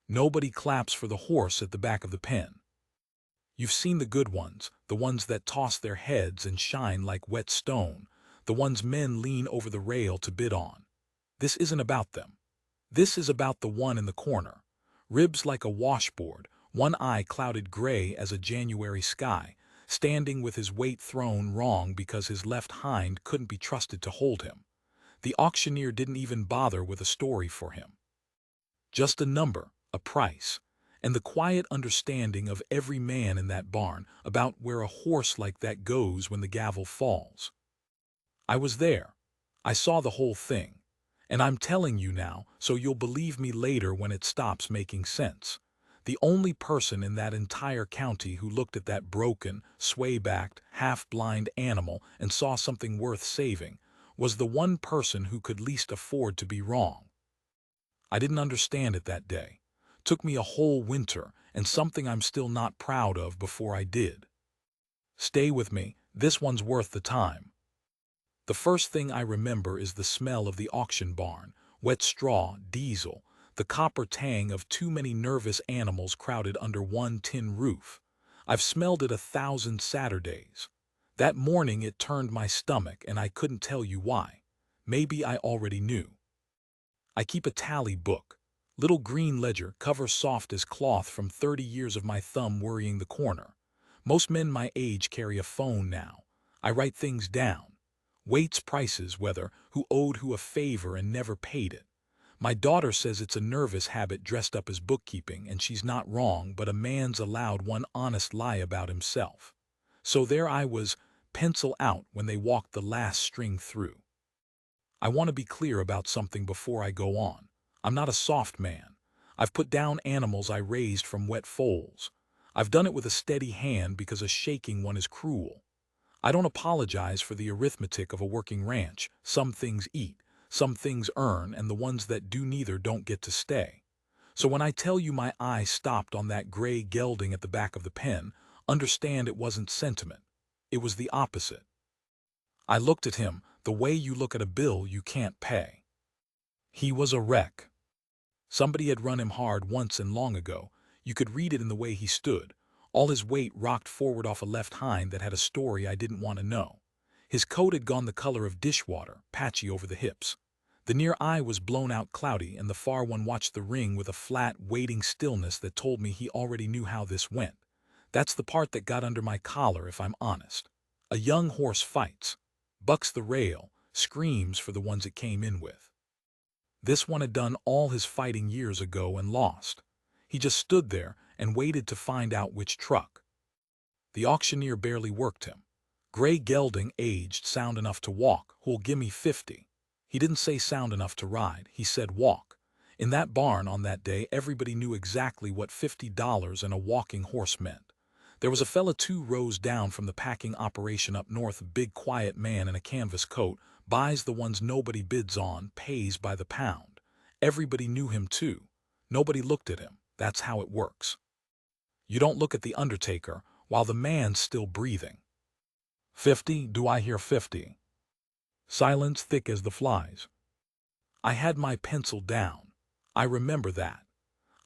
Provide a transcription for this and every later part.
Nobody claps for the horse at the back of the pen. You've seen the good ones, the ones that toss their heads and shine like wet stone, the ones men lean over the rail to bid on. This isn't about them. This is about the one in the corner, ribs like a washboard, one eye clouded gray as a January sky, standing with his weight thrown wrong because his left hind couldn't be trusted to hold him. The auctioneer didn't even bother with a story for him. Just a number, a price, and the quiet understanding of every man in that barn about where a horse like that goes when the gavel falls. I was there. I saw the whole thing. And I'm telling you now, so you'll believe me later when it stops making sense. The only person in that entire county who looked at that broken, sway-backed, half-blind animal and saw something worth saving was the one person who could least afford to be wrong. I didn't understand it that day. Took me a whole winter and something I'm still not proud of before I did. Stay with me, this one's worth the time. The first thing I remember is the smell of the auction barn, wet straw, diesel, the copper tang of too many nervous animals crowded under one tin roof. I've smelled it 1,000 Saturdays. That morning it turned my stomach and I couldn't tell you why. Maybe I already knew. I keep a tally book. Little green ledger, cover soft as cloth from 30 years of my thumb worrying the corner. Most men my age carry a phone now. I write things down. Weights, prices, whether, who owed who a favor and never paid it. My daughter says it's a nervous habit dressed up as bookkeeping, and she's not wrong, but a man's allowed one honest lie about himself. So there I was, pencil out when they walked the last string through. I want to be clear about something before I go on. I'm not a soft man. I've put down animals I raised from wet foals. I've done it with a steady hand because a shaking one is cruel. I don't apologize for the arithmetic of a working ranch. Some things eat, some things earn, and the ones that do neither don't get to stay. So when I tell you my eye stopped on that gray gelding at the back of the pen, understand it wasn't sentiment. It was the opposite. I looked at him the way you look at a bill you can't pay. He was a wreck. Somebody had run him hard once and long ago. You could read it in the way he stood. All his weight rocked forward off a left hind that had a story I didn't want to know. His coat had gone the color of dishwater, patchy over the hips. The near eye was blown out cloudy, and the far one watched the ring with a flat, waiting stillness that told me he already knew how this went. That's the part that got under my collar, if I'm honest. A young horse fights, bucks the rail, screams for the ones it came in with. This one had done all his fighting years ago and lost. He just stood there and waited to find out which truck. The auctioneer barely worked him. Gray gelding, aged, sound enough to walk, who'll gimme 50. He didn't say sound enough to ride, he said walk. In that barn on that day, everybody knew exactly what $50 and a walking horse meant. There was a fella 2 rows down from the packing operation up north, a big quiet man in a canvas coat, buys the ones nobody bids on, pays by the pound. Everybody knew him too. Nobody looked at him. That's how it works. You don't look at the undertaker while the man's still breathing. 50, do I hear 50? Silence thick as the flies. I had my pencil down. I remember that.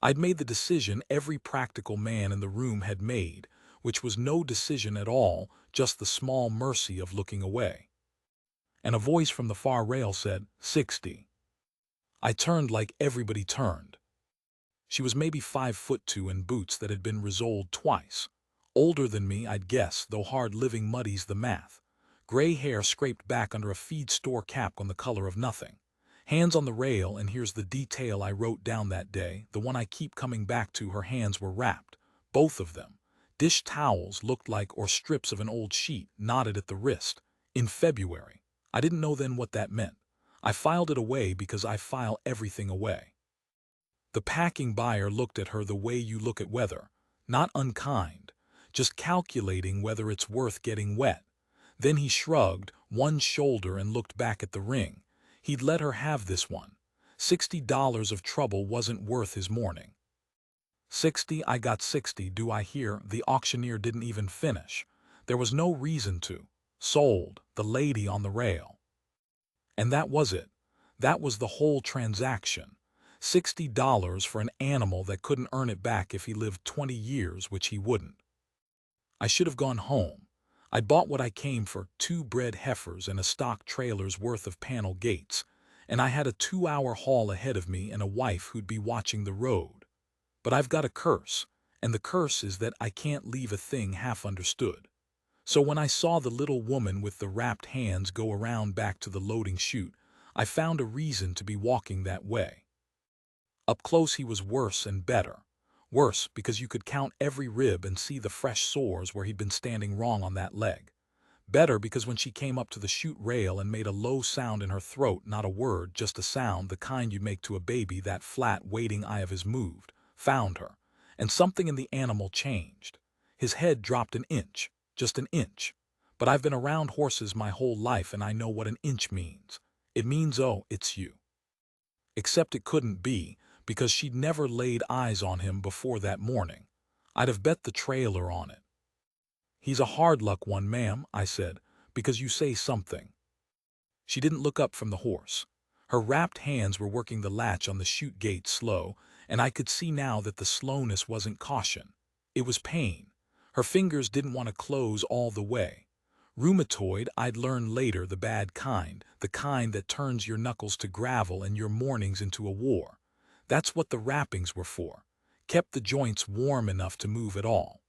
I'd made the decision every practical man in the room had made, which was no decision at all, just the small mercy of looking away. And a voice from the far rail said, 60. I turned like everybody turned. She was maybe 5'2" in boots that had been resoled twice. Older than me, I'd guess, though hard living muddies the math. Gray hair scraped back under a feed store cap on the color of nothing. Hands on the rail, and here's the detail I wrote down that day, the one I keep coming back to. Her hands were wrapped, both of them. Dish towels looked like, or strips of an old sheet, knotted at the wrist. In February. I didn't know then what that meant. I filed it away because I file everything away. The packing buyer looked at her the way you look at weather, not unkind, just calculating whether it's worth getting wet. Then he shrugged one shoulder and looked back at the ring. He'd let her have this one. $60 of trouble wasn't worth his morning. 60, I got 60, do I hear? The auctioneer didn't even finish. There was no reason to. Sold, the lady on the rail. And that was it. That was the whole transaction. $60 for an animal that couldn't earn it back if he lived 20 years, which he wouldn't. I should have gone home. I bought what I came for, 2 bred heifers and a stock trailer's worth of panel gates, and I had a 2-hour haul ahead of me and a wife who'd be watching the road. But I've got a curse, and the curse is that I can't leave a thing half understood. So when I saw the little woman with the wrapped hands go around back to the loading chute, I found a reason to be walking that way. Up close he was worse and better. Worse because you could count every rib and see the fresh sores where he'd been standing wrong on that leg. Better because when she came up to the chute rail and made a low sound in her throat, not a word, just a sound, the kind you'd make to a baby, that flat, waiting eye of his moved, found her, and something in the animal changed. His head dropped an inch, just an inch. But I've been around horses my whole life and I know what an inch means. It means, oh, it's you. Except it couldn't be, because she'd never laid eyes on him before that morning. I'd have bet the trailer on it. "He's a hard luck one, ma'am," I said, "because you say something." She didn't look up from the horse. Her wrapped hands were working the latch on the chute gate slow, and I could see now that the slowness wasn't caution. It was pain. Her fingers didn't want to close all the way. Rheumatoid, I'd learn later, the bad kind, the kind that turns your knuckles to gravel and your mornings into a war. That's what the wrappings were for. Kept the joints warm enough to move at all.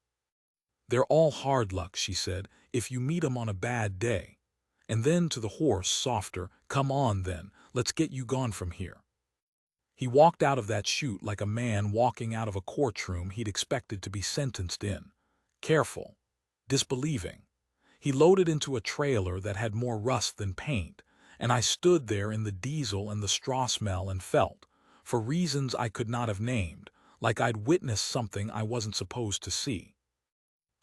"They're all hard luck," she said, "if you meet 'em on a bad day." And then to the horse, softer, "Come on then, let's get you gone from here." He walked out of that chute like a man walking out of a courtroom he'd expected to be sentenced in. Careful. Disbelieving. He loaded into a trailer that had more rust than paint, and I stood there in the diesel and the straw smell and felt, for reasons I could not have named, like I'd witnessed something I wasn't supposed to see.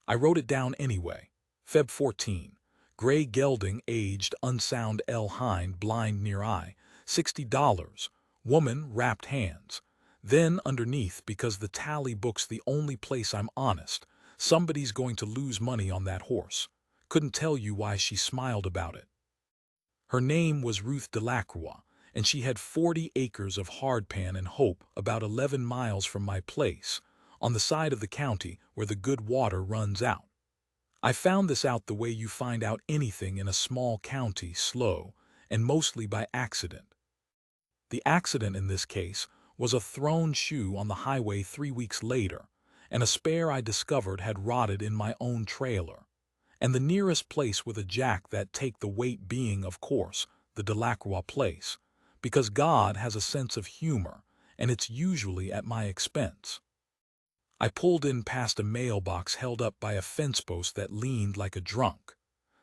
I wrote it down anyway. Feb 14. Gray gelding, aged, unsound, L. hind, blind near eye, $60. Woman, wrapped hands. Then underneath, because the tally book's the only place I'm honest, somebody's going to lose money on that horse. Couldn't tell you why she smiled about it. Her name was Ruth Delacroix, and she had 40 acres of hardpan and hope about 11 miles from my place, on the side of the county where the good water runs out. I found this out the way you find out anything in a small county, slow, and mostly by accident. The accident in this case was a thrown shoe on the highway 3 weeks later, and a spare I discovered had rotted in my own trailer. And the nearest place with a jack that take the weight being, of course, the Delacroix place, because God has a sense of humor, and it's usually at my expense. I pulled in past a mailbox held up by a fence post that leaned like a drunk.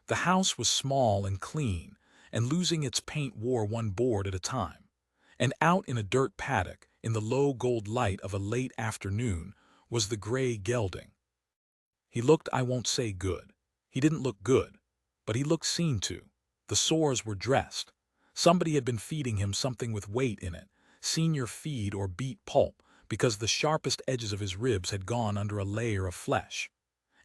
The house was small and clean, and losing its paint wore one board at a time. And out in a dirt paddock, in the low gold light of a late afternoon, was the gray gelding. He looked, I won't say good. He didn't look good, but he looked seen to. The sores were dressed. Somebody had been feeding him something with weight in it, senior feed or beet pulp, because the sharpest edges of his ribs had gone under a layer of flesh.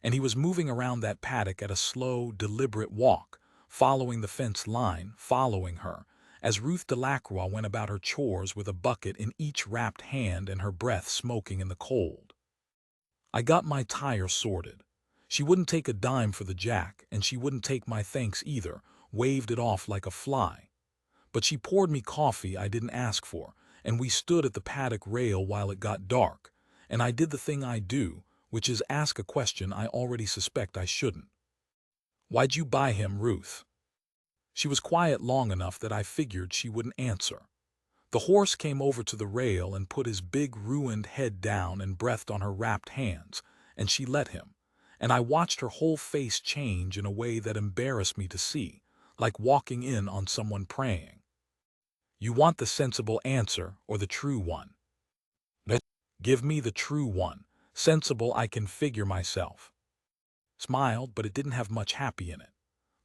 And he was moving around that paddock at a slow, deliberate walk, following the fence line, following her, as Ruth Delacroix went about her chores with a bucket in each wrapped hand and her breath smoking in the cold. I got my tire sorted. She wouldn't take a dime for the jack, and she wouldn't take my thanks either, waved it off like a fly. But she poured me coffee I didn't ask for, and we stood at the paddock rail while it got dark, and I did the thing I do, which is ask a question I already suspect I shouldn't. "Why'd you buy him, Ruth?" She was quiet long enough that I figured she wouldn't answer. The horse came over to the rail and put his big ruined head down and breathed on her wrapped hands, and she let him, and I watched her whole face change in a way that embarrassed me to see, like walking in on someone praying. "You want the sensible answer or the true one?" "Give me the true one. Sensible I can figure myself." Smiled, but it didn't have much happy in it.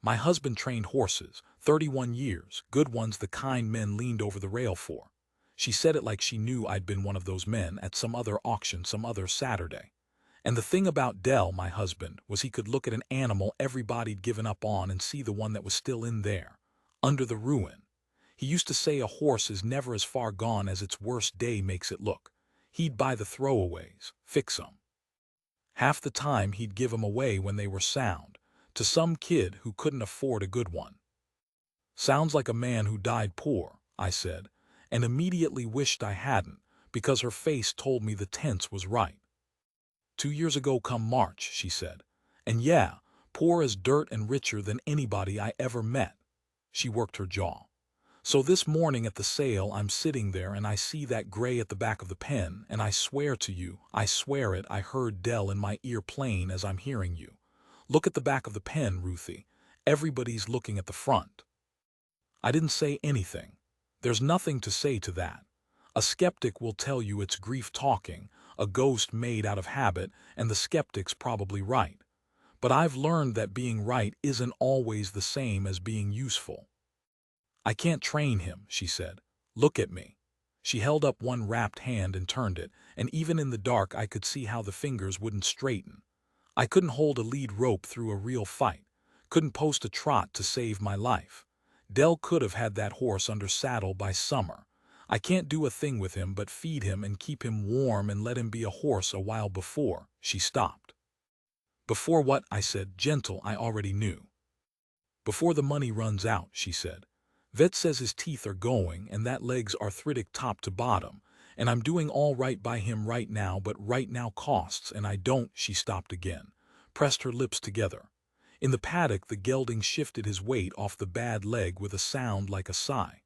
"My husband trained horses, 31 years, good ones, the kind men leaned over the rail for." She said it like she knew I'd been one of those men at some other auction some other Saturday. "And the thing about Dell, my husband, was he could look at an animal everybody'd given up on and see the one that was still in there, under the ruin. He used to say a horse is never as far gone as its worst day makes it look. He'd buy the throwaways, fix 'em. Half the time he'd give 'em away when they were sound, to some kid who couldn't afford a good one. Sounds like a man who died poor, I said, and immediately wished I hadn't, because her face told me the tense was right. 2 years ago come March, she said. And yeah, poor as dirt and richer than anybody I ever met. She worked her jaw. So this morning at the sale I'm sitting there and I see that gray at the back of the pen, and I swear to you, I swear it, I heard Dell in my ear plain as I'm hearing you. Look at the back of the pen, Ruthie. Everybody's looking at the front. I didn't say anything. There's nothing to say to that. A skeptic will tell you it's grief talking, a ghost made out of habit, and the skeptic's probably right. But I've learned that being right isn't always the same as being useful. I can't train him, she said. Look at me. She held up one wrapped hand and turned it, and even in the dark I could see how the fingers wouldn't straighten. I couldn't hold a lead rope through a real fight, couldn't post a trot to save my life. Dell could have had that horse under saddle by summer. I can't do a thing with him but feed him and keep him warm and let him be a horse a while before. She stopped. Before what? I said, gentle, I already knew. Before the money runs out, she said. Vet says his teeth are going and that leg's arthritic top to bottom, and I'm doing all right by him right now, but right now costs, and I don't. She stopped again, pressed her lips together. In the paddock the gelding shifted his weight off the bad leg with a sound like a sigh.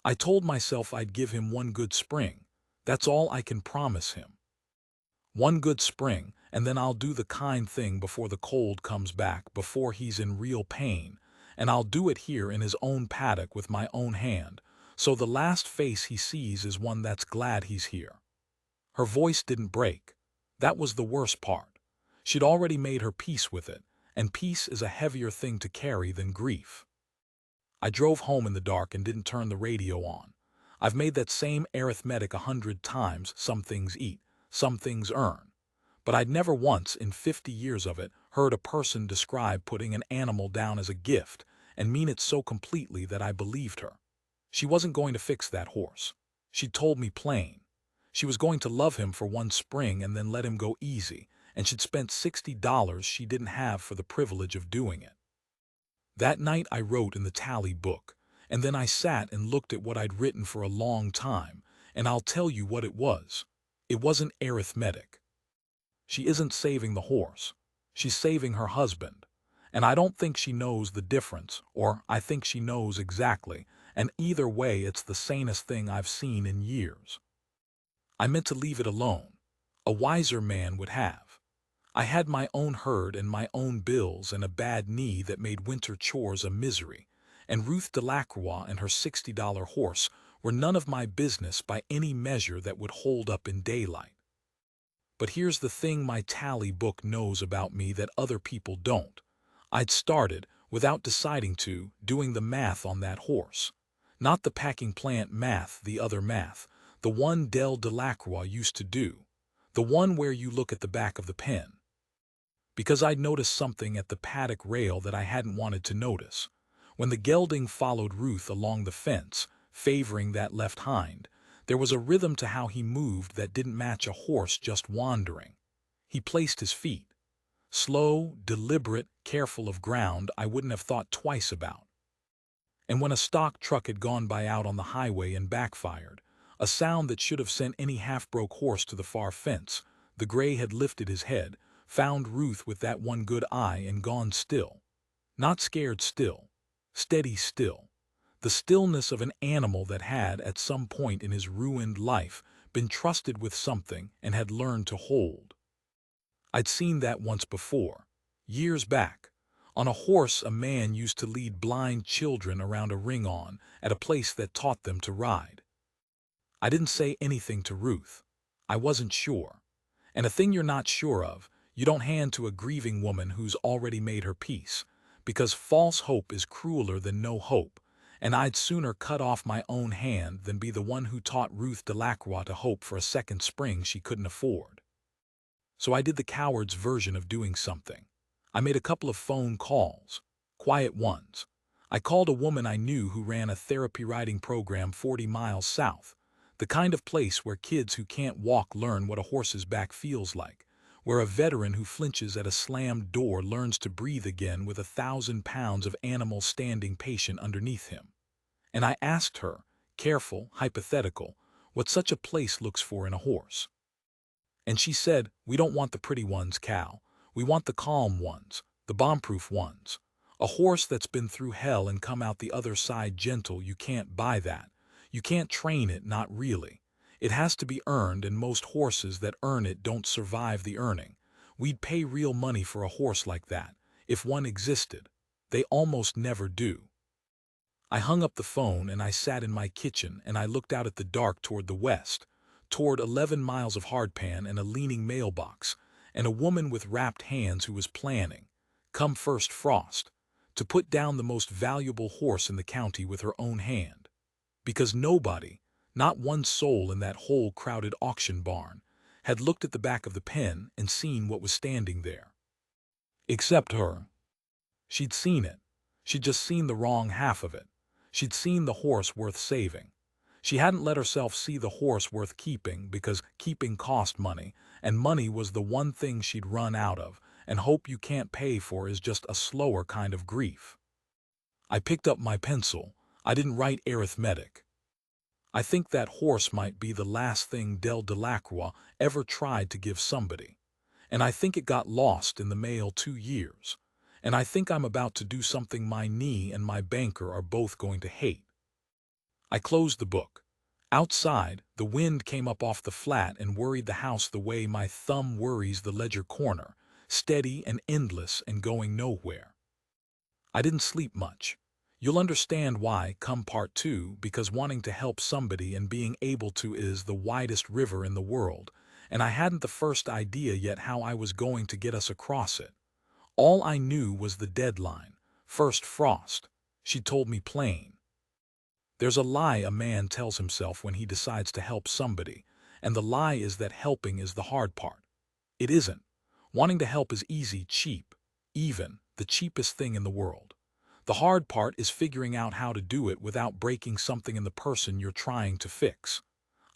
I told myself I'd give him one good spring. That's all I can promise him. One good spring, and then I'll do the kind thing before the cold comes back, before he's in real pain, and I'll do it here in his own paddock with my own hand, so the last face he sees is one that's glad he's here. Her voice didn't break. That was the worst part. She'd already made her peace with it, and peace is a heavier thing to carry than grief. I drove home in the dark and didn't turn the radio on. I've made that same arithmetic 100 times. Some things eat, some things earn. But I'd never once, in 50 years of it, heard a person describe putting an animal down as a gift and mean it so completely that I believed her. She wasn't going to fix that horse. She'd told me plain. She was going to love him for one spring and then let him go easy, and she'd spent $60 she didn't have for the privilege of doing it. That night I wrote in the tally book, and then I sat and looked at what I'd written for a long time, and I'll tell you what it was. It wasn't arithmetic. She isn't saving the horse. She's saving her husband. And I don't think she knows the difference, or I think she knows exactly, and either way it's the sanest thing I've seen in years. I meant to leave it alone. A wiser man would have. I had my own herd and my own bills and a bad knee that made winter chores a misery, and Ruth Delacroix and her $60 horse were none of my business by any measure that would hold up in daylight. But here's the thing my tally book knows about me that other people don't. I'd started, without deciding to, doing the math on that horse. Not the packing plant math, the other math, the one Dell Delacroix used to do, the one where you look at the back of the pen. Because I'd noticed something at the paddock rail that I hadn't wanted to notice. When the gelding followed Ruth along the fence, favoring that left hind, there was a rhythm to how he moved that didn't match a horse just wandering. He placed his feet. Slow, deliberate, careful of ground I wouldn't have thought twice about. And when a stock truck had gone by out on the highway and backfired, a sound that should have sent any half-broke horse to the far fence, the gray had lifted his head, found Ruth with that one good eye and gone still. Not scared still. Steady still. The stillness of an animal that had, at some point in his ruined life, been trusted with something and had learned to hold. I'd seen that once before, years back. On a horse a man used to lead blind children around a ring on at a place that taught them to ride. I didn't say anything to Ruth. I wasn't sure. And a thing you're not sure of, you don't hand to a grieving woman who's already made her peace, because false hope is crueler than no hope, and I'd sooner cut off my own hand than be the one who taught Ruth Delacroix to hope for a second spring she couldn't afford. So I did the coward's version of doing something. I made a couple of phone calls, quiet ones. I called a woman I knew who ran a therapy riding program 40 miles south, the kind of place where kids who can't walk learn what a horse's back feels like, where a veteran who flinches at a slammed door learns to breathe again with 1,000 pounds of animal standing patient underneath him. And I asked her, careful, hypothetical, what such a place looks for in a horse. And she said, "We don't want the pretty ones, Cal. We want the calm ones, the bomb-proof ones. A horse that's been through hell and come out the other side gentle. You can't buy that. You can't train it, not really. It has to be earned, and most horses that earn it don't survive the earning. We'd pay real money for a horse like that, if one existed. They almost never do." I hung up the phone and I sat in my kitchen and I looked out at the dark toward the west, toward 11 miles of hardpan and a leaning mailbox, and a woman with wrapped hands who was planning, come first frost, to put down the most valuable horse in the county with her own hand. Because nobody, not one soul in that whole crowded auction barn, had looked at the back of the pen and seen what was standing there. Except her. She'd seen it. She'd just seen the wrong half of it. She'd seen the horse worth saving. She hadn't let herself see the horse worth keeping because keeping cost money, and money was the one thing she'd run out of, and hope you can't pay for is just a slower kind of grief. I picked up my pencil. I didn't write arithmetic. I think that horse might be the last thing Del Delacroix ever tried to give somebody. And I think it got lost in the mail 2 years. And I think I'm about to do something my knee and my banker are both going to hate. I closed the book. Outside, the wind came up off the flat and worried the house the way my thumb worries the ledger corner, steady and endless and going nowhere. I didn't sleep much. You'll understand why come part 2, because wanting to help somebody and being able to is the widest river in the world, and I hadn't the first idea yet how I was going to get us across it. All I knew was the deadline, first frost. She told me plain. There's a lie a man tells himself when he decides to help somebody, and the lie is that helping is the hard part. It isn't. Wanting to help is easy, cheap, even the cheapest thing in the world. The hard part is figuring out how to do it without breaking something in the person you're trying to fix.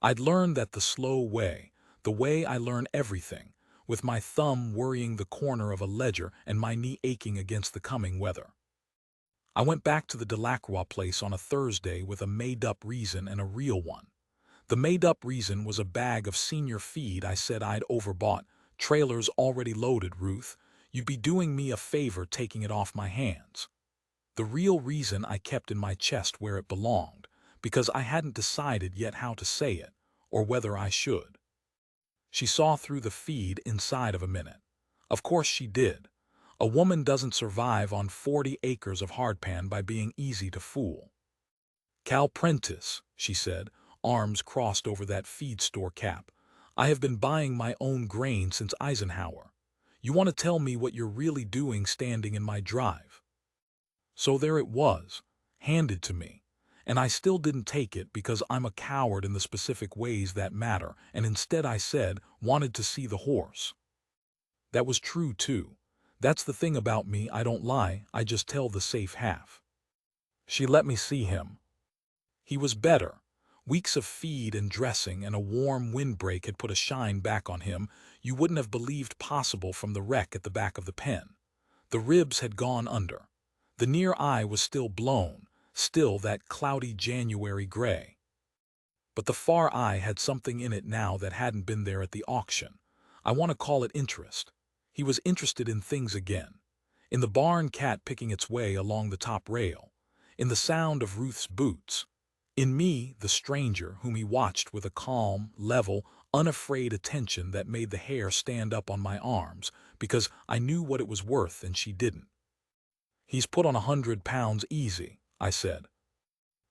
I'd learned that the slow way, the way I learn everything, with my thumb worrying the corner of a ledger and my knee aching against the coming weather. I went back to the Delacroix place on a Thursday with a made-up reason and a real one. The made-up reason was a bag of senior feed I said I'd overbought. Trailer's already loaded, Ruth. You'd be doing me a favor taking it off my hands. The real reason I kept in my chest where it belonged, because I hadn't decided yet how to say it, or whether I should. She saw through the feed inside of a minute. Of course she did. A woman doesn't survive on 40 acres of hardpan by being easy to fool. "Cal Prentice," she said, arms crossed over that feed store cap. "I have been buying my own grain since Eisenhower. You want to tell me what you're really doing standing in my drive?" So there it was, handed to me, and I still didn't take it because I'm a coward in the specific ways that matter, and instead I said, wanted to see the horse. That was true too. That's the thing about me, I don't lie, I just tell the safe half. She let me see him. He was better. Weeks of feed and dressing and a warm windbreak had put a shine back on him you wouldn't have believed possible from the wreck at the back of the pen. The ribs had gone under. The near eye was still blown, still that cloudy January gray. But the far eye had something in it now that hadn't been there at the auction. I want to call it interest. He was interested in things again. In the barn cat picking its way along the top rail. In the sound of Ruth's boots. In me, the stranger, whom he watched with a calm, level, unafraid attention that made the hair stand up on my arms, because I knew what it was worth and she didn't. "He's put on 100 pounds easy," I said.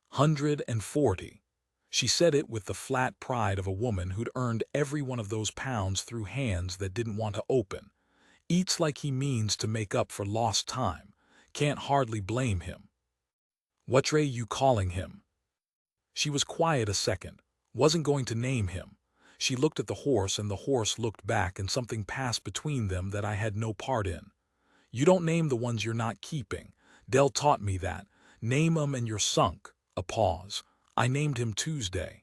140. She said it with the flat pride of a woman who'd earned every one of those pounds through hands that didn't want to open. Eats like he means to make up for lost time. Can't hardly blame him. "What're you calling him?" She was quiet a second. Wasn't going to name him. She looked at the horse and the horse looked back, and something passed between them that I had no part in. "You don't name the ones you're not keeping. Del taught me that. Name him and you're sunk. A pause. I named him Tuesday.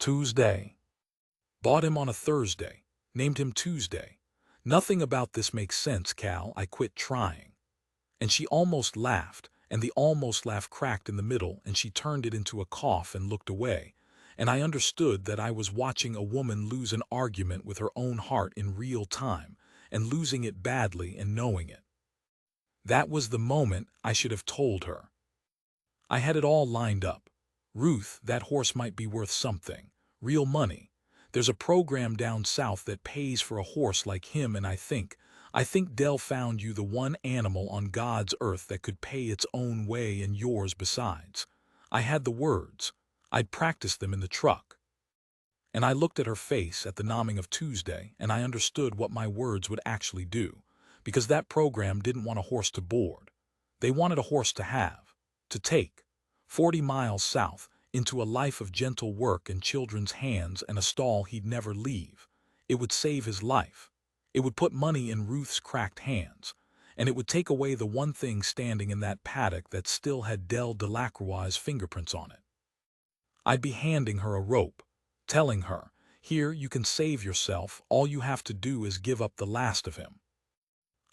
Tuesday. Bought him on a Thursday. Named him Tuesday. Nothing about this makes sense, Cal. I quit trying. And she almost laughed, and the almost laugh cracked in the middle, and she turned it into a cough and looked away. And I understood that I was watching a woman lose an argument with her own heart in real time, and losing it badly and knowing it. That was the moment I should have told her. I had it all lined up. Ruth, that horse might be worth something. Real money. There's a program down south that pays for a horse like him, and I think Dell found you the one animal on God's earth that could pay its own way, and yours besides. I had the words. I'd practiced them in the truck. And I looked at her face at the naming of Tuesday, and I understood what my words would actually do, because that program didn't want a horse to board. They wanted a horse to have, to take, 40 miles south, into a life of gentle work in children's hands and a stall he'd never leave. It would save his life. It would put money in Ruth's cracked hands, and it would take away the one thing standing in that paddock that still had Dell Delacroix's fingerprints on it. I'd be handing her a rope, telling her, here, you can save yourself, all you have to do is give up the last of him.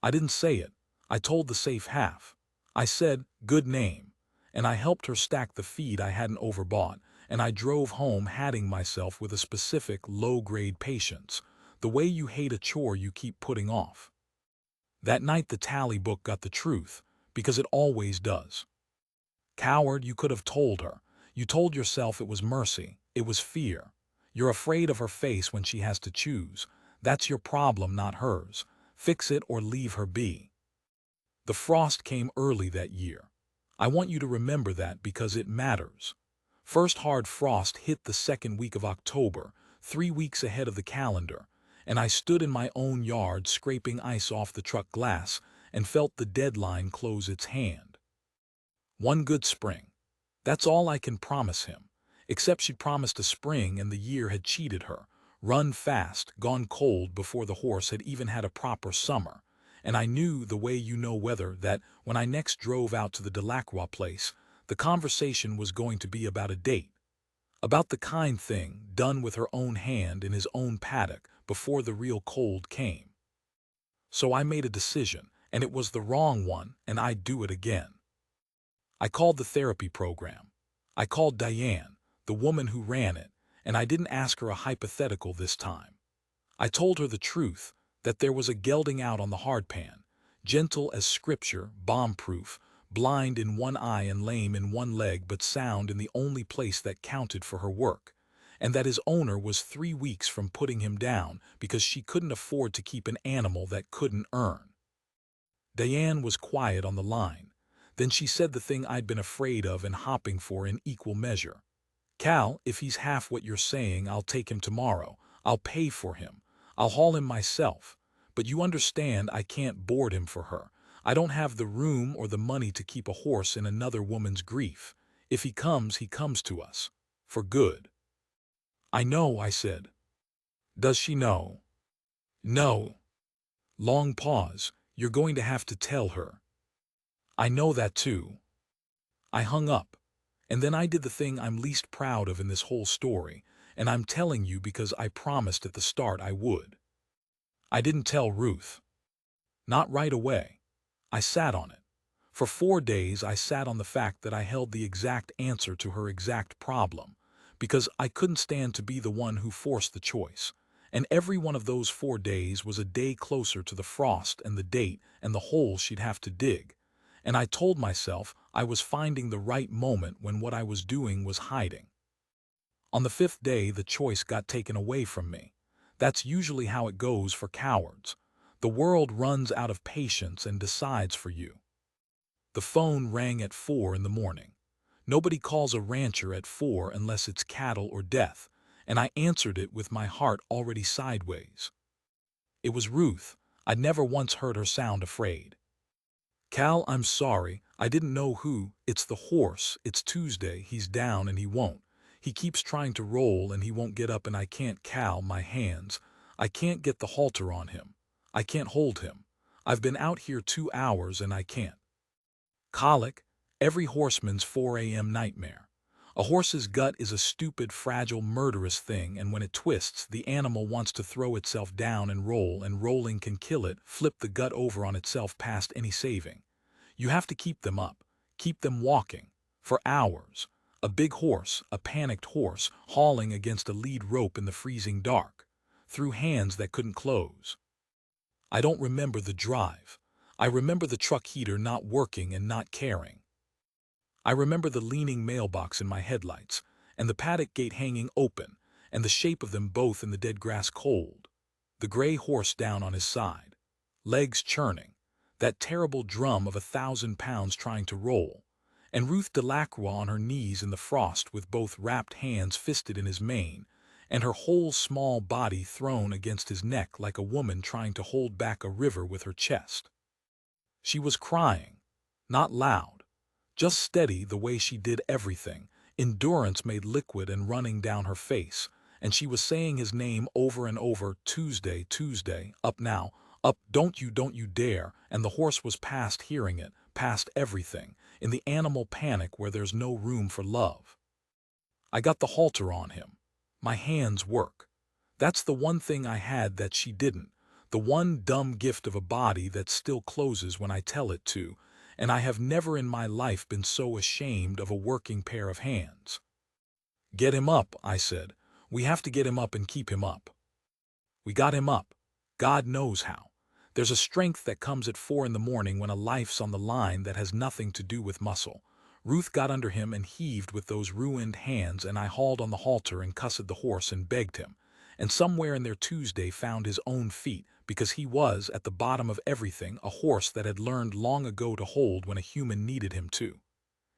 I didn't say it. I told the safe half. I said, good name, and I helped her stack the feed I hadn't overbought, and I drove home hatting myself with a specific low-grade patience, the way you hate a chore you keep putting off. That night the tally book got the truth, because it always does. Coward, you could have told her. You told yourself it was mercy, it was fear. You're afraid of her face when she has to choose. That's your problem, not hers. Fix it or leave her be. The frost came early that year. I want you to remember that because it matters. First hard frost hit the second week of October, 3 weeks ahead of the calendar, and I stood in my own yard scraping ice off the truck glass and felt the deadline close its hand. One good spring. That's all I can promise him, except she'd promised a spring and the year had cheated her, run fast, gone cold before the horse had even had a proper summer, and I knew the way you know weather that when I next drove out to the Delacroix place, the conversation was going to be about a date, about the kind thing done with her own hand in his own paddock before the real cold came. So I made a decision, and it was the wrong one, and I'd do it again. I called the therapy program. I called Diane, the woman who ran it, and I didn't ask her a hypothetical this time. I told her the truth, that there was a gelding out on the hardpan, gentle as scripture, bomb-proof, blind in one eye and lame in one leg but sound in the only place that counted for her work, and that his owner was 3 weeks from putting him down because she couldn't afford to keep an animal that couldn't earn. Diane was quiet on the line. Then she said the thing I'd been afraid of and hopping for in equal measure. Cal, if he's half what you're saying, I'll take him tomorrow. I'll pay for him. I'll haul him myself. But you understand I can't board him for her. I don't have the room or the money to keep a horse in another woman's grief. If he comes to us. For good. I know, I said. Does she know? No. Long pause. You're going to have to tell her. I know that too. I hung up. And then I did the thing I'm least proud of in this whole story, and I'm telling you because I promised at the start I would. I didn't tell Ruth. Not right away. I sat on it. For 4 days I sat on the fact that I held the exact answer to her exact problem, because I couldn't stand to be the one who forced the choice. And every one of those 4 days was a day closer to the frost and the date and the hole she'd have to dig. And I told myself I was finding the right moment when what I was doing was hiding. On the 5th day, the choice got taken away from me. That's usually how it goes for cowards. The world runs out of patience and decides for you. The phone rang at 4 in the morning. Nobody calls a rancher at 4 unless it's cattle or death, and I answered it with my heart already sideways. It was Ruth. I'd never once heard her sound afraid. Cal, I'm sorry, I didn't know who. It's the horse, it's Tuesday, he's down and he won't. He keeps trying to roll and he won't get up and I can't. Cal, my hands. I can't get the halter on him. I can't hold him. I've been out here 2 hours and I can't. Colic, Every horseman's 4 a.m. nightmare. A horse's gut is a stupid, fragile, murderous thing, and when it twists, the animal wants to throw itself down and roll, and rolling can kill it, flip the gut over on itself past any saving. You have to keep them up, keep them walking, for hours. A big horse, a panicked horse, hauling against a lead rope in the freezing dark, through hands that couldn't close. I don't remember the drive. I remember the truck heater not working and not caring. I remember the leaning mailbox in my headlights, and the paddock gate hanging open, and the shape of them both in the dead grass cold. The gray horse down on his side, legs churning, that terrible drum of 1,000 pounds trying to roll, and Ruth Delacroix on her knees in the frost with both wrapped hands fisted in his mane, and her whole small body thrown against his neck like a woman trying to hold back a river with her chest. She was crying, not loud, just steady the way she did everything, endurance made liquid and running down her face, and she was saying his name over and over, Tuesday, Tuesday, up now, up, don't you dare, and the horse was past hearing it, past everything, in the animal panic where there's no room for love. I got the halter on him. My hands work. That's the one thing I had that she didn't, the one dumb gift of a body that still closes when I tell it to, and I have never in my life been so ashamed of a working pair of hands. Get him up, I said. We have to get him up and keep him up. We got him up. God knows how. There's a strength that comes at 4 in the morning when a life's on the line that has nothing to do with muscle. Ruth got under him and heaved with those ruined hands, and I hauled on the halter and cussed the horse and begged him. And somewhere in there Tuesday found his own feet, because he was, at the bottom of everything, a horse that had learned long ago to hold when a human needed him to.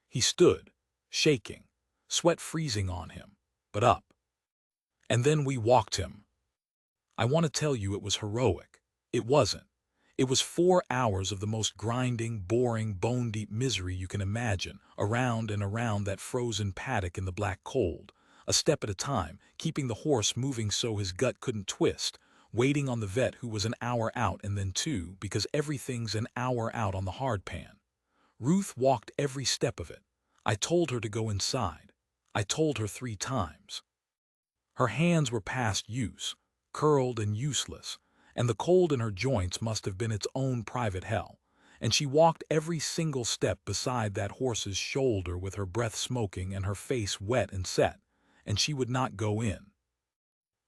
He stood, shaking, sweat freezing on him, but up. And then we walked him. I want to tell you it was heroic. It wasn't. It was 4 hours of the most grinding, boring, bone-deep misery you can imagine, around and around that frozen paddock in the black cold, a step at a time, keeping the horse moving so his gut couldn't twist, waiting on the vet who was an hour out and then 2, because everything's an hour out on the hardpan. Ruth walked every step of it. I told her to go inside. I told her 3 times. Her hands were past use, curled and useless, and the cold in her joints must have been its own private hell, and she walked every single step beside that horse's shoulder with her breath smoking and her face wet and set, and she would not go in.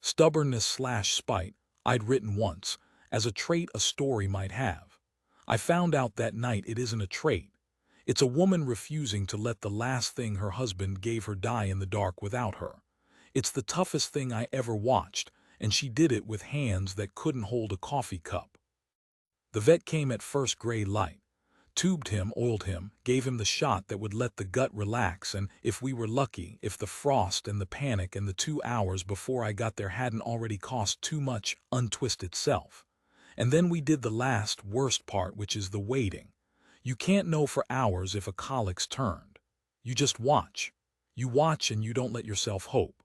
Stubbornness/spite, I'd written once, as a trait a story might have. I found out that night it isn't a trait. It's a woman refusing to let the last thing her husband gave her die in the dark without her. It's the toughest thing I ever watched, and she did it with hands that couldn't hold a coffee cup. The vet came at first gray light, tubed him, oiled him, gave him the shot that would let the gut relax, and if we were lucky, if the frost and the panic and the 2 hours before I got there hadn't already cost too much, untwist itself. And then we did the last, worst part, which is the waiting. You can't know for hours if a colic's turned. You just watch. You watch and you don't let yourself hope.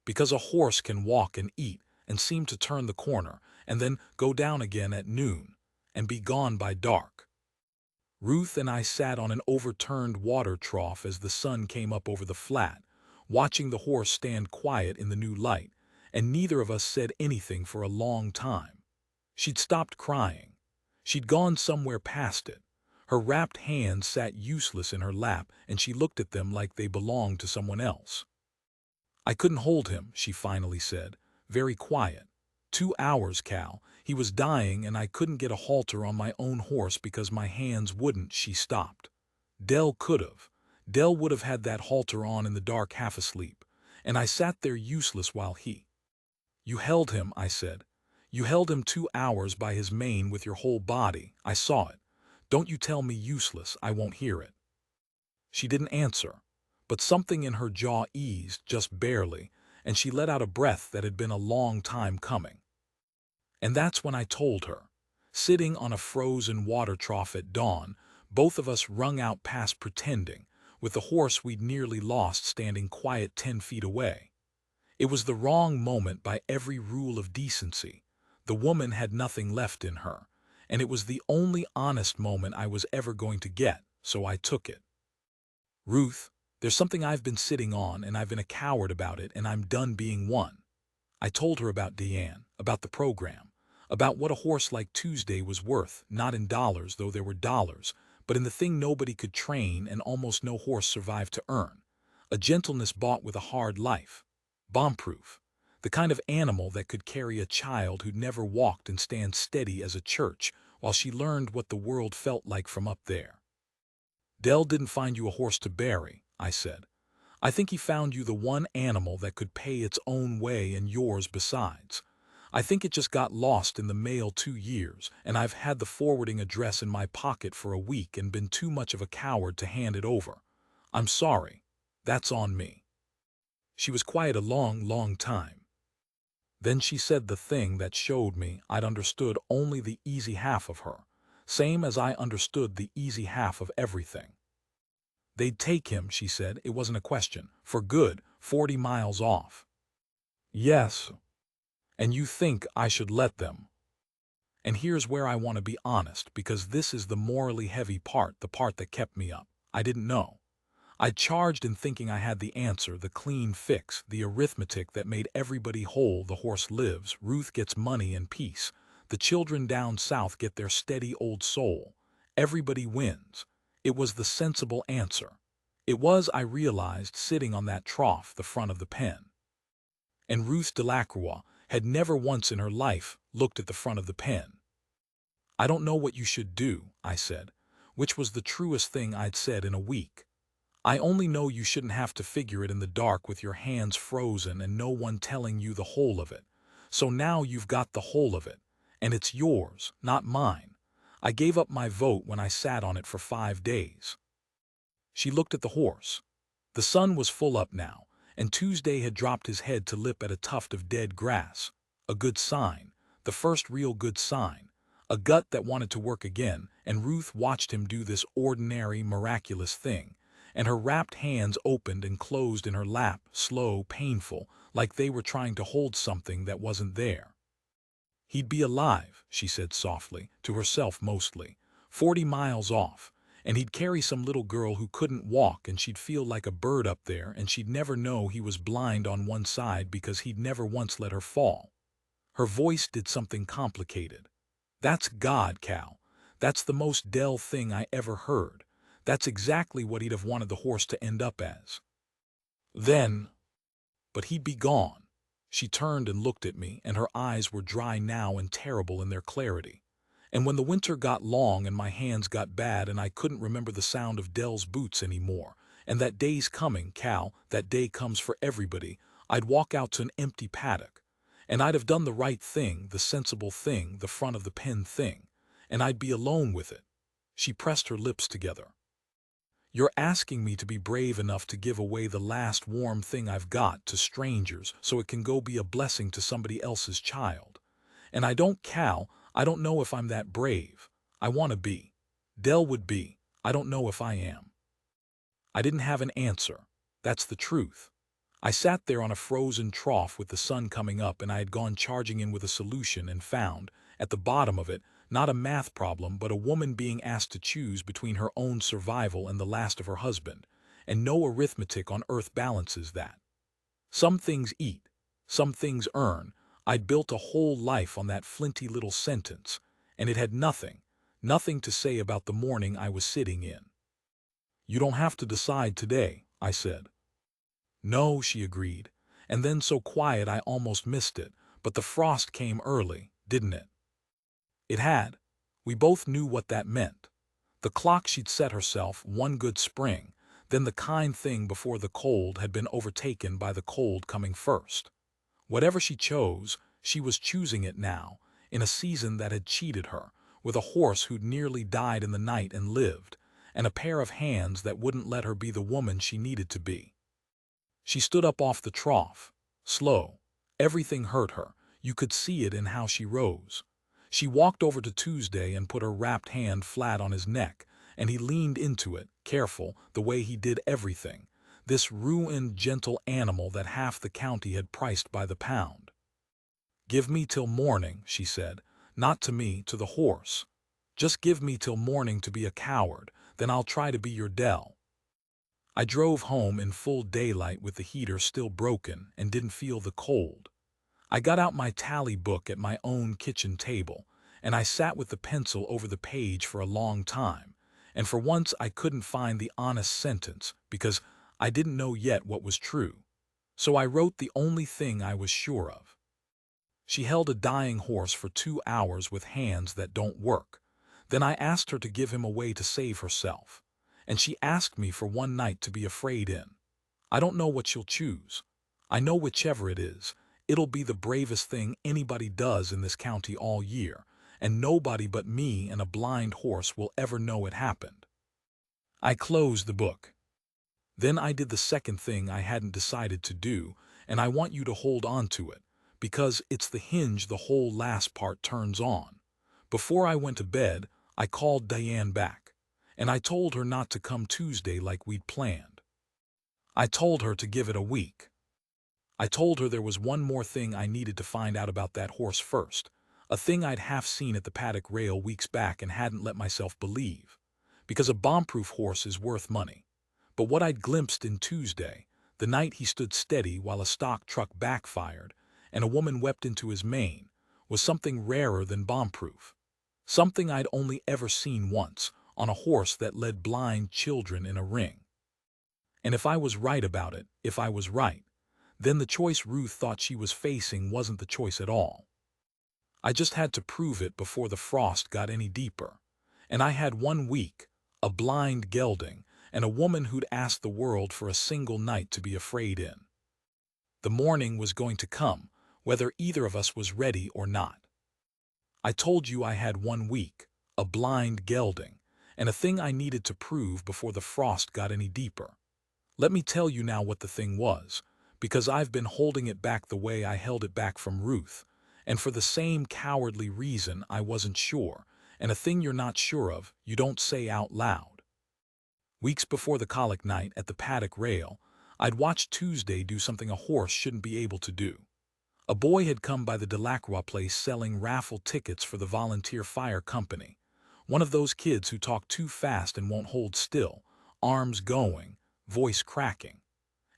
Because a horse can walk and eat and seem to turn the corner and then go down again at noon and be gone by dark. Ruth and I sat on an overturned water trough as the sun came up over the flat, watching the horse stand quiet in the new light, and neither of us said anything for a long time. She'd stopped crying. She'd gone somewhere past it. Her wrapped hands sat useless in her lap, and she looked at them like they belonged to someone else. I couldn't hold him, she finally said, very quiet. 2 hours, Cal. He was dying, and I couldn't get a halter on my own horse because my hands wouldn't. She stopped. Dell could have. Dell would have had that halter on in the dark, half asleep, and I sat there useless while he... You held him, I said. You held him 2 hours by his mane with your whole body. I saw it. Don't you tell me useless, I won't hear it. She didn't answer, but something in her jaw eased just barely, and she let out a breath that had been a long time coming. And that's when I told her. Sitting on a frozen water trough at dawn, both of us wrung out past pretending, with the horse we'd nearly lost standing quiet 10 feet away. It was the wrong moment by every rule of decency. The woman had nothing left in her, and it was the only honest moment I was ever going to get, so I took it. Ruth, there's something I've been sitting on and I've been a coward about it and I'm done being one. I told her about Deanne, about the program, about what a horse like Tuesday was worth, not in dollars, though there were dollars, but in the thing nobody could train and almost no horse survived to earn. A gentleness bought with a hard life. Bomb-proof. The kind of animal that could carry a child who'd never walked and stand steady as a church while she learned what the world felt like from up there. Dell didn't find you a horse to bury, I said. I think he found you the one animal that could pay its own way and yours besides. I think it just got lost in the mail 2 years, and I've had the forwarding address in my pocket for a week and been too much of a coward to hand it over. I'm sorry. That's on me. She was quiet a long, long time. Then she said the thing that showed me I'd understood only the easy half of her, same as I understood the easy half of everything. They'd take him, she said, it wasn't a question, for good, 40 miles off. Yes. And you think I should let them? And here's where I want to be honest, because this is the morally heavy part, the part that kept me up. I didn't know. I charged in thinking I had the answer, the clean fix, the arithmetic that made everybody whole. The horse lives, Ruth gets money and peace. The children down south get their steady old soul. Everybody wins. It was the sensible answer. It was, I realized, sitting on that trough, the front of the pen. And Ruth Delacroix had never once in her life looked at the front of the pen. I don't know what you should do, I said, which was the truest thing I'd said in a week. I only know you shouldn't have to figure it in the dark with your hands frozen and no one telling you the whole of it. So now you've got the whole of it, and it's yours, not mine. I gave up my vote when I sat on it for 5 days. She looked at the horse. The sun was full up now, and Tuesday had dropped his head to lip at a tuft of dead grass. A good sign, the first real good sign. A gut that wanted to work again, and Ruth watched him do this ordinary, miraculous thing. And her wrapped hands opened and closed in her lap, slow, painful, like they were trying to hold something that wasn't there. He'd be alive, she said softly, to herself mostly, 40 miles off, and he'd carry some little girl who couldn't walk and she'd feel like a bird up there and she'd never know he was blind on one side because he'd never once let her fall. Her voice did something complicated. That's God, Cal. That's the most Dell thing I ever heard. That's exactly what he'd have wanted the horse to end up as. Then, but he'd be gone. She turned and looked at me, and her eyes were dry now and terrible in their clarity. And when the winter got long and my hands got bad and I couldn't remember the sound of Dell's boots anymore, and that day's coming, Cal, that day comes for everybody, I'd walk out to an empty paddock. And I'd have done the right thing, the sensible thing, the front of the pen thing. And I'd be alone with it. She pressed her lips together. You're asking me to be brave enough to give away the last warm thing I've got to strangers so it can go be a blessing to somebody else's child. And I don't, Cal, I don't know if I'm that brave. I want to be. Dell would be. I don't know if I am. I didn't have an answer. That's the truth. I sat there on a frozen trough with the sun coming up, and I had gone charging in with a solution and found, at the bottom of it, not a math problem, but a woman being asked to choose between her own survival and the last of her husband, and no arithmetic on earth balances that. Some things eat, some things earn. I'd built a whole life on that flinty little sentence, and it had nothing, nothing to say about the morning I was sitting in. You don't have to decide today, I said. No, she agreed, and then so quiet I almost missed it, but the frost came early, didn't it? It had. We both knew what that meant. The clock she'd set herself, one good spring, then the kind thing before the cold had been overtaken by the cold coming first. Whatever she chose, she was choosing it now, in a season that had cheated her, with a horse who'd nearly died in the night and lived, and a pair of hands that wouldn't let her be the woman she needed to be. She stood up off the trough, slow. Everything hurt her. You could see it in how she rose. She walked over to Tuesday and put her wrapped hand flat on his neck, and he leaned into it, careful, the way he did everything. This ruined, gentle animal that half the county had priced by the pound. Give me till morning, she said. Not to me, to the horse. Just give me till morning to be a coward, then I'll try to be your Dell. I drove home in full daylight with the heater still broken and didn't feel the cold. I got out my tally book at my own kitchen table, and I sat with the pencil over the page for a long time, and for once I couldn't find the honest sentence because I didn't know yet what was true. So I wrote the only thing I was sure of. She held a dying horse for 2 hours with hands that don't work. Then I asked her to give him away to save herself, and she asked me for one night to be afraid in. I don't know what she'll choose. I know whichever it is, it'll be the bravest thing anybody does in this county all year, and nobody but me and a blind horse will ever know it happened. I closed the book. Then I did the second thing I hadn't decided to do, and I want you to hold on to it, because it's the hinge the whole last part turns on. Before I went to bed, I called Diane back, and I told her not to come Tuesday like we'd planned. I told her to give it a week. I told her there was one more thing I needed to find out about that horse first, a thing I'd half seen at the paddock rail weeks back and hadn't let myself believe, because a bomb-proof horse is worth money. But what I'd glimpsed in Tuesday, the night he stood steady while a stock truck backfired and a woman wept into his mane, was something rarer than bomb-proof. Something I'd only ever seen once, on a horse that led blind children in a ring. And if I was right about it, if I was right, then the choice Ruth thought she was facing wasn't the choice at all. I just had to prove it before the frost got any deeper. And I had 1 week, a blind gelding, and a woman who'd asked the world for a single night to be afraid in. The morning was going to come, whether either of us was ready or not. I told you I had 1 week, a blind gelding, and a thing I needed to prove before the frost got any deeper. Let me tell you now what the thing was, because I've been holding it back the way I held it back from Ruth, and for the same cowardly reason I wasn't sure, and a thing you're not sure of, you don't say out loud. Weeks before the colic night at the paddock rail, I'd watched Tuesday do something a horse shouldn't be able to do. A boy had come by the Delacroix place selling raffle tickets for the volunteer fire company, one of those kids who talk too fast and won't hold still, arms going, voice cracking.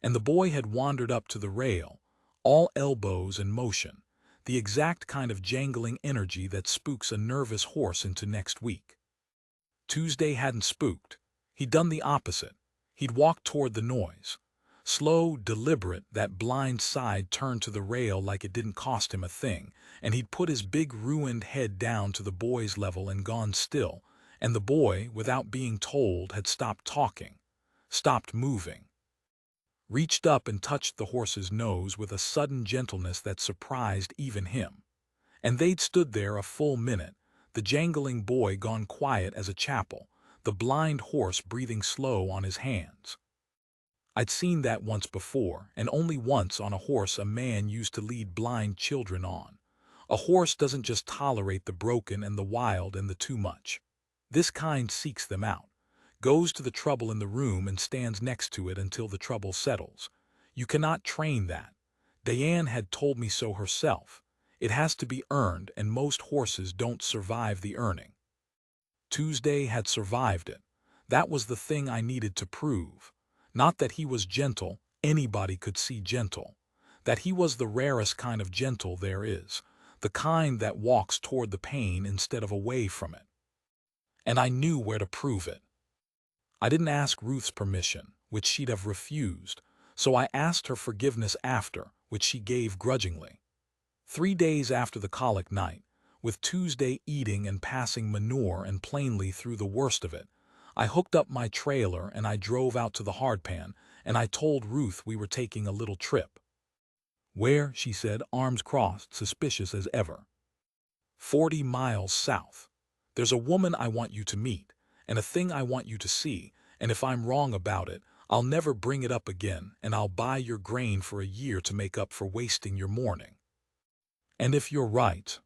And the boy had wandered up to the rail, all elbows and motion, the exact kind of jangling energy that spooks a nervous horse into next week. Tuesday hadn't spooked. He'd done the opposite. He'd walked toward the noise. Slow, deliberate, that blind side turned to the rail like it didn't cost him a thing, and he'd put his big ruined head down to the boy's level and gone still, and the boy, without being told, had stopped talking, stopped moving. Reached up and touched the horse's nose with a sudden gentleness that surprised even him. And they'd stood there a full minute, the jangling boy gone quiet as a chapel, the blind horse breathing slow on his hands. I'd seen that once before, and only once on a horse a man used to lead blind children on. A horse doesn't just tolerate the broken and the wild and the too much. This kind seeks them out, goes to the trouble in the room and stands next to it until the trouble settles. You cannot train that. Diane had told me so herself. It has to be earned, and most horses don't survive the earning. Tuesday had survived it. That was the thing I needed to prove. Not that he was gentle, anybody could see gentle. That he was the rarest kind of gentle there is, the kind that walks toward the pain instead of away from it. And I knew where to prove it. I didn't ask Ruth's permission, which she'd have refused, so I asked her forgiveness after, which she gave grudgingly. 3 days after the colic night, with Tuesday eating and passing manure and plainly through the worst of it, I hooked up my trailer and I drove out to the hardpan, and I told Ruth we were taking a little trip. Where, she said, arms crossed, suspicious as ever. 40 miles south. There's a woman I want you to meet, and a thing I want you to see, and if I'm wrong about it, I'll never bring it up again, and I'll buy your grain for a year to make up for wasting your morning. And if you're right,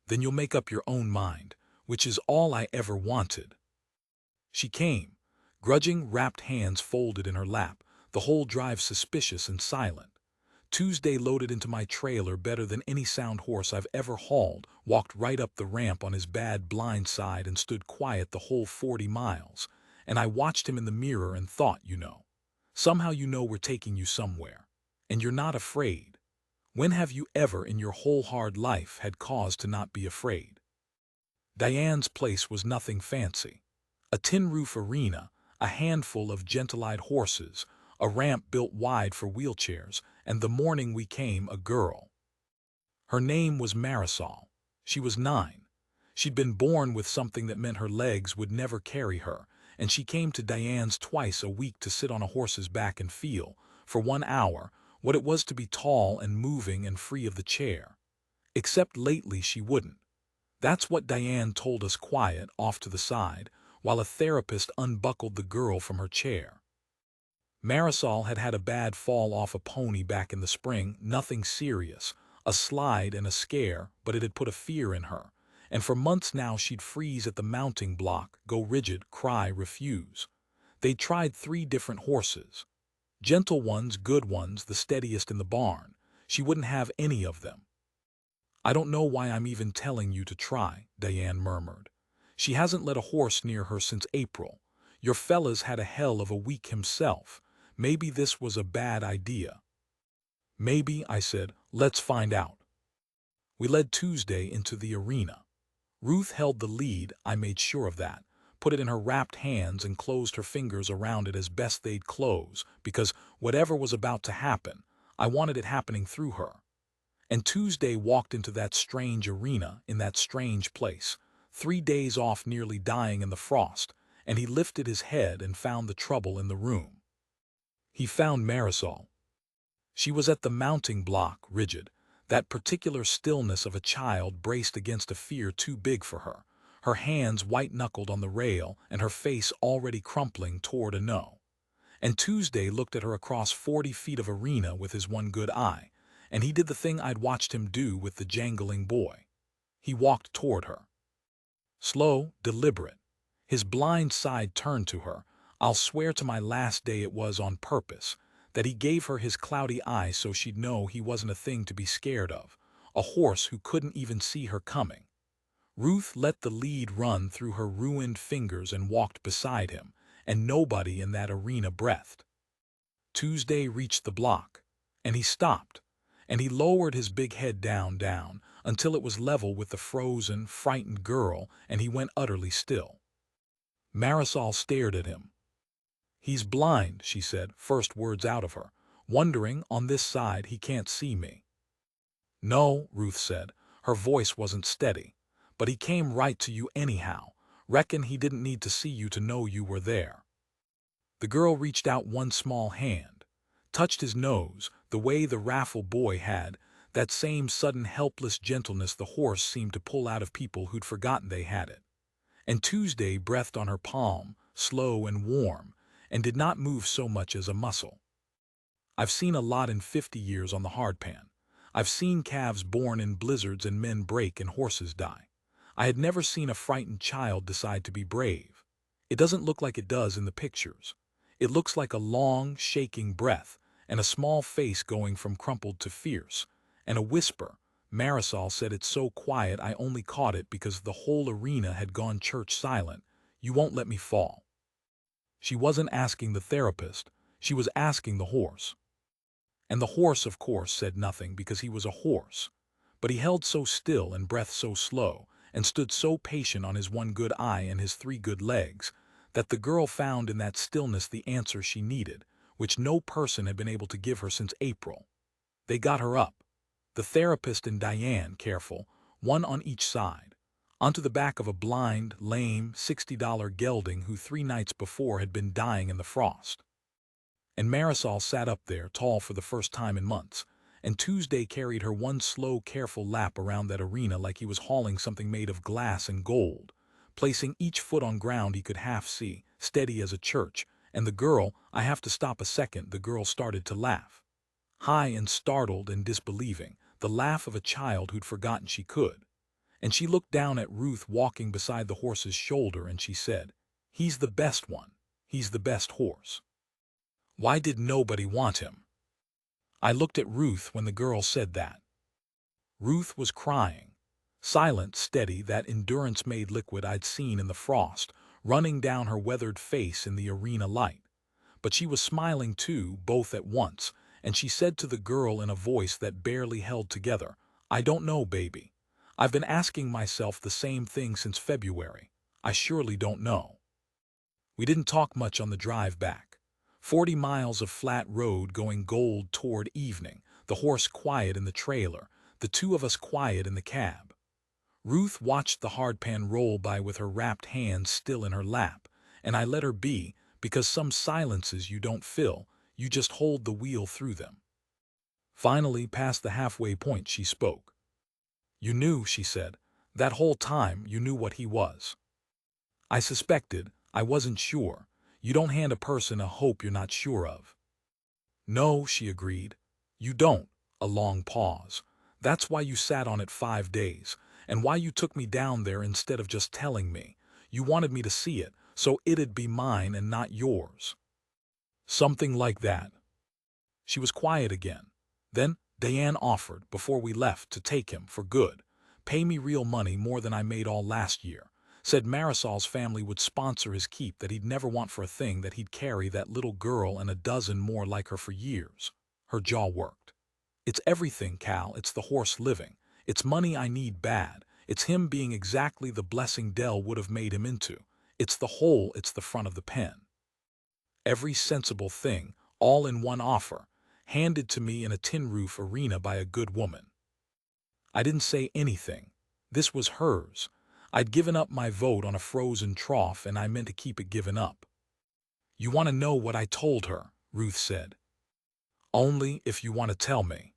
then you'll make up your own mind, which is all I ever wanted. She came, grudging, wrapped hands folded in her lap, the whole drive suspicious and silent. Tuesday loaded into my trailer better than any sound horse I've ever hauled, walked right up the ramp on his bad blind side and stood quiet the whole 40 miles, and I watched him in the mirror and thought, Somehow you know we're taking you somewhere. And you're not afraid. When have you ever in your whole hard life had cause to not be afraid? Diane's place was nothing fancy. A tin-roof arena, a handful of gentle-eyed horses, a ramp built wide for wheelchairs, and the morning we came a girl. Her name was Marisol. She was 9. She'd been born with something that meant her legs would never carry her, and she came to Diane's twice a week to sit on a horse's back and feel, for 1 hour, what it was to be tall and moving and free of the chair. Except lately she wouldn't. That's what Diane told us quiet, off to the side, while a therapist unbuckled the girl from her chair. Marisol had had a bad fall off a pony back in the spring, nothing serious, a slide and a scare, but it had put a fear in her, and for months now she'd freeze at the mounting block, go rigid, cry, refuse. They'd tried 3 different horses. Gentle ones, good ones, the steadiest in the barn. She wouldn't have any of them. "I don't know why I'm even telling you to try," Diane murmured. "She hasn't let a horse near her since April. Your fella's had a hell of a week himself. Maybe this was a bad idea." "Maybe," I said. "Let's find out." We led Tuesday into the arena. Ruth held the lead, I made sure of that, put it in her wrapped hands and closed her fingers around it as best they'd close, because whatever was about to happen, I wanted it happening through her. And Tuesday walked into that strange arena, in that strange place, 3 days off nearly dying in the frost, and he lifted his head and found the trouble in the room. He found Marisol. She was at the mounting block, rigid, that particular stillness of a child braced against a fear too big for her hands white-knuckled on the rail and her face already crumpling toward a no. And Tuesday looked at her across 40 feet of arena with his one good eye, and he did the thing I'd watched him do with the jangling boy. He walked toward her. Slow, deliberate. His blind side turned to her. I'll swear to my last day it was on purpose, that he gave her his cloudy eye so she'd know he wasn't a thing to be scared of, a horse who couldn't even see her coming. Ruth let the lead run through her ruined fingers and walked beside him, and nobody in that arena breathed. Tuesday reached the block, and he stopped, and he lowered his big head down, until it was level with the frozen, frightened girl, and he went utterly still. Marisol stared at him. "He's blind," she said, first words out of her, "wondering, on this side he can't see me." "No," Ruth said. Her voice wasn't steady. "But he came right to you anyhow. Reckon he didn't need to see you to know you were there." The girl reached out one small hand, touched his nose, the way the raffle boy had, that same sudden helpless gentleness the horse seemed to pull out of people who'd forgotten they had it. And Tuesday breathed on her palm, slow and warm, and did not move so much as a muscle. I've seen a lot in 50 years on the hardpan. I've seen calves born in blizzards and men break and horses die. I had never seen a frightened child decide to be brave. It doesn't look like it does in the pictures. It looks like a long, shaking breath, and a small face going from crumpled to fierce, and a whisper. Marisol said it so quiet I only caught it because the whole arena had gone church silent. "You won't let me fall." She wasn't asking the therapist, she was asking the horse. And the horse, of course, said nothing because he was a horse. But he held so still and breath so slow, and stood so patient on his one good eye and his 3 good legs, that the girl found in that stillness the answer she needed, which no person had been able to give her since April. They got her up, the therapist and Diane, careful, one on each side, onto the back of a blind, lame, $60 gelding who 3 nights before had been dying in the frost. And Marisol sat up there, tall for the first time in months, and Tuesday carried her one slow, careful lap around that arena like he was hauling something made of glass and gold, placing each foot on ground he could half see, steady as a church, and the girl, "I have to stop a second," the girl started to laugh. High and startled and disbelieving, the laugh of a child who'd forgotten she could. And she looked down at Ruth walking beside the horse's shoulder and she said, "He's the best one. He's the best horse. Why did nobody want him?" I looked at Ruth when the girl said that. Ruth was crying. Silent, steady, that endurance-made liquid I'd seen in the frost, running down her weathered face in the arena light. but she was smiling too, both at once, and she said to the girl in a voice that barely held together, "I don't know, baby. I've been asking myself the same thing since February. I surely don't know." We didn't talk much on the drive back. 40 miles of flat road going gold toward evening, the horse quiet in the trailer, the two of us quiet in the cab. Ruth watched the hardpan roll by with her wrapped hands still in her lap, and I let her be, because some silences you don't fill, you just hold the wheel through them. Finally, past the halfway point, she spoke. "You knew," she said. "That whole time you knew what he was." "I suspected. I wasn't sure. You don't hand a person a hope you're not sure of." "No," she agreed. "You don't." A long pause. "That's why you sat on it 5 days, and why you took me down there instead of just telling me. You wanted me to see it, so it'd be mine and not yours." "Something like that." She was quiet again. Then Diane offered, before we left, to take him for good. Pay me real money, more than I made all last year. Said Marisol's family would sponsor his keep, that he'd never want for a thing, that he'd carry that little girl and a dozen more like her for years. Her jaw worked. "It's everything, Cal. It's the horse living. It's money I need bad. It's him being exactly the blessing Dell would have made him into. It's the whole, it's the front of the pen. Every sensible thing, all in one offer, handed to me in a tin roof arena by a good woman." I didn't say anything. This was hers. I'd given up my vote on a frozen trough, and I meant to keep it given up. "You want to know what I told her?" Ruth said. "Only if you want to tell me."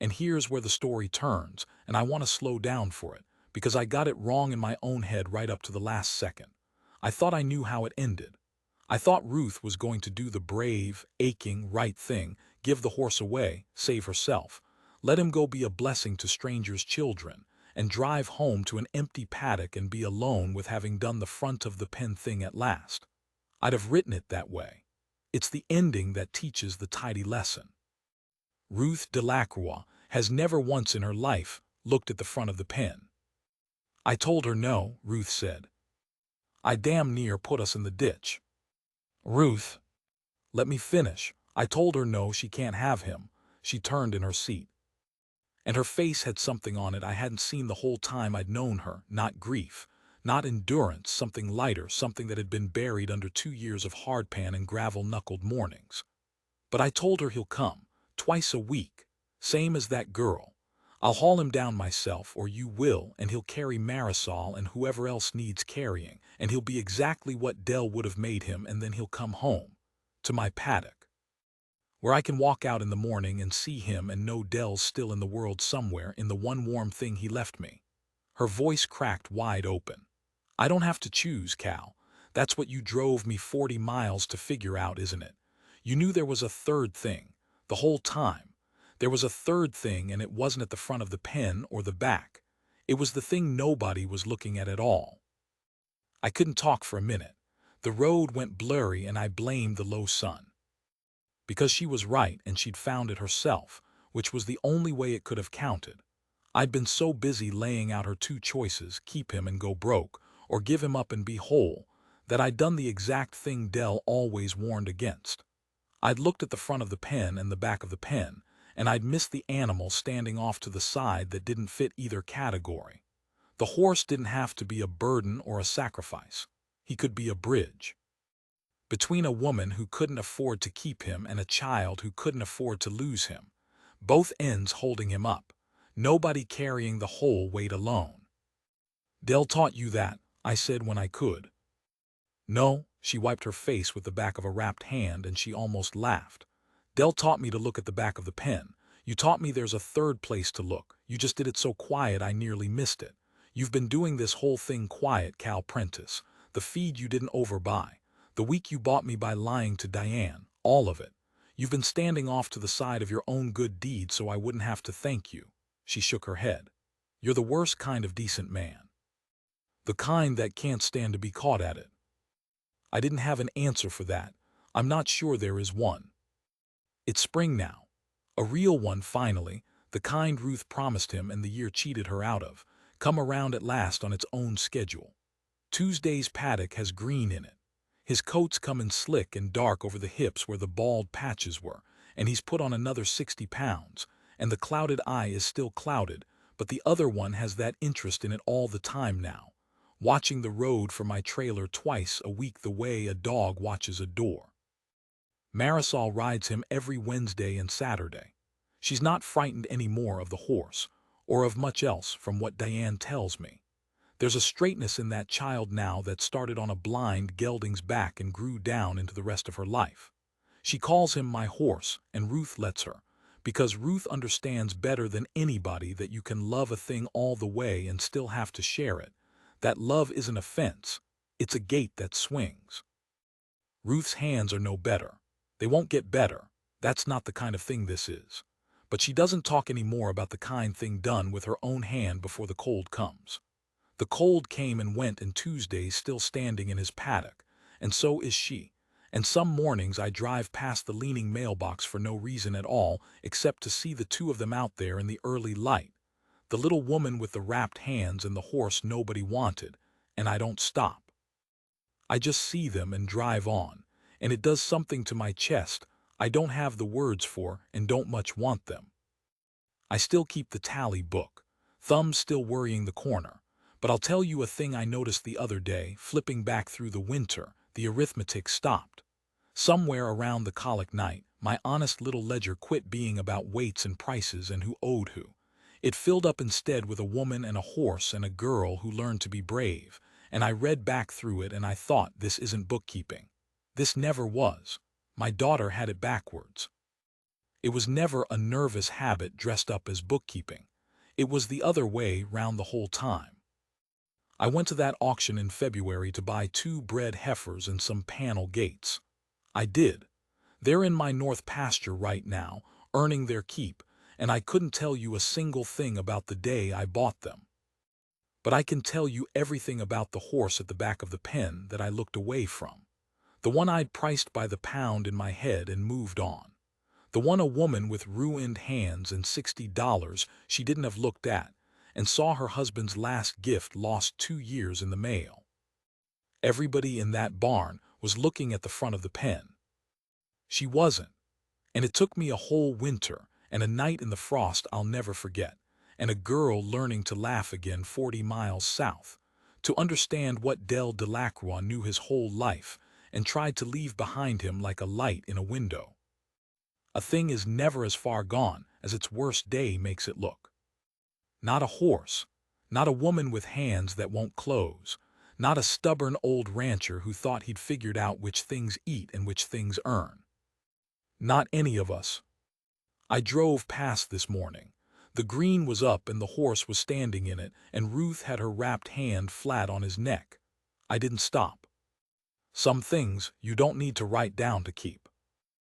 And here's where the story turns, and I want to slow down for it, because I got it wrong in my own head right up to the last second. I thought I knew how it ended. I thought Ruth was going to do the brave, aching, right thing, give the horse away, save herself, let him go be a blessing to strangers' children, and drive home to an empty paddock and be alone with having done the front of the pen thing at last. I'd have written it that way. It's the ending that teaches the tidy lesson. Ruth Delacroix has never once in her life looked at the front of the pen. "I told her no," Ruth said. "I damn near put us in the ditch." "Ruth, let me finish. I told her no, she can't have him." She turned in her seat, and her face had something on it I hadn't seen the whole time I'd known her. Not grief, not endurance, something lighter, something that had been buried under 2 years of hardpan and gravel-knuckled mornings. "But I told her he'll come, twice a week, same as that girl. I'll haul him down myself, or you will, and he'll carry Marisol and whoever else needs carrying, and he'll be exactly what Dell would have made him, and then he'll come home, to my paddock, where I can walk out in the morning and see him and know Dell's still in the world somewhere, in the one warm thing he left me." Her voice cracked wide open. "I don't have to choose, Cal. That's what you drove me 40 miles to figure out, isn't it? You knew there was a third thing, the whole time. There was a third thing, and it wasn't at the front of the pen or the back. It was the thing nobody was looking at all." I couldn't talk for a minute. The road went blurry, and I blamed the low sun. Because she was right, and she'd found it herself, which was the only way it could have counted. I'd been so busy laying out her two choices, keep him and go broke, or give him up and be whole, that I'd done the exact thing Dell always warned against. I'd looked at the front of the pen and the back of the pen, and I'd missed the animal standing off to the side that didn't fit either category. The horse didn't have to be a burden or a sacrifice. He could be a bridge between a woman who couldn't afford to keep him and a child who couldn't afford to lose him, both ends holding him up, nobody carrying the whole weight alone. "Dell taught you that," I said when I could. "No," she wiped her face with the back of a wrapped hand, and she almost laughed. "Dell taught me to look at the back of the pen. You taught me there's a third place to look. You just did it so quiet I nearly missed it. You've been doing this whole thing quiet, Cal Prentice. The feed you didn't overbuy. The week you bought me by lying to Diane. All of it. You've been standing off to the side of your own good deed so I wouldn't have to thank you." She shook her head. "You're the worst kind of decent man. The kind that can't stand to be caught at it." I didn't have an answer for that. I'm not sure there is one. It's spring now. A real one, finally, the kind Ruth promised him and the year cheated her out of, come around at last on its own schedule. Tuesday's paddock has green in it. His coat's coming slick and dark over the hips where the bald patches were, and he's put on another 60 pounds, and the clouded eye is still clouded, but the other one has that interest in it all the time now, watching the road for my trailer twice a week the way a dog watches a door. Marisol rides him every Wednesday and Saturday. She's not frightened any more of the horse, or of much else from what Diane tells me. There's a straightness in that child now that started on a blind gelding's back and grew down into the rest of her life. She calls him my horse, and Ruth lets her, because Ruth understands better than anybody that you can love a thing all the way and still have to share it. That love isn't a fence, it's a gate that swings. Ruth's hands are no better. They won't get better. That's not the kind of thing this is. But she doesn't talk any more about the kind thing done with her own hand before the cold comes. The cold came and went, and Tuesday's still standing in his paddock, and so is she. And some mornings I drive past the leaning mailbox for no reason at all except to see the two of them out there in the early light. The little woman with the wrapped hands and the horse nobody wanted, and I don't stop. I just see them and drive on, and it does something to my chest I don't have the words for and don't much want them. I still keep the tally book, thumbs still worrying the corner, but I'll tell you a thing I noticed the other day, flipping back through the winter, the arithmetic stopped. Somewhere around the colic night, my honest little ledger quit being about weights and prices and who owed who. It filled up instead with a woman and a horse and a girl who learned to be brave, and I read back through it and I thought, this isn't bookkeeping. This never was. My daughter had it backwards. It was never a nervous habit dressed up as bookkeeping. It was the other way round the whole time. I went to that auction in February to buy 2 bred heifers and some panel gates. I did. They're in my north pasture right now, earning their keep, and I couldn't tell you a single thing about the day I bought them. But I can tell you everything about the horse at the back of the pen that I looked away from. The one I'd priced by the pound in my head and moved on. The one a woman with ruined hands and $60 she didn't have looked at, and saw her husband's last gift lost 2 years in the mail. Everybody in that barn was looking at the front of the pen. She wasn't, and it took me a whole winter and a night in the frost I'll never forget, and a girl learning to laugh again 40 miles south, to understand what Del Delacroix knew his whole life and tried to leave behind him like a light in a window. A thing is never as far gone as its worst day makes it look. Not a horse, not a woman with hands that won't close, not a stubborn old rancher who thought he'd figured out which things eat and which things earn. Not any of us. I drove past this morning. The green was up and the horse was standing in it, and Ruth had her wrapped hand flat on his neck. I didn't stop. Some things you don't need to write down to keep.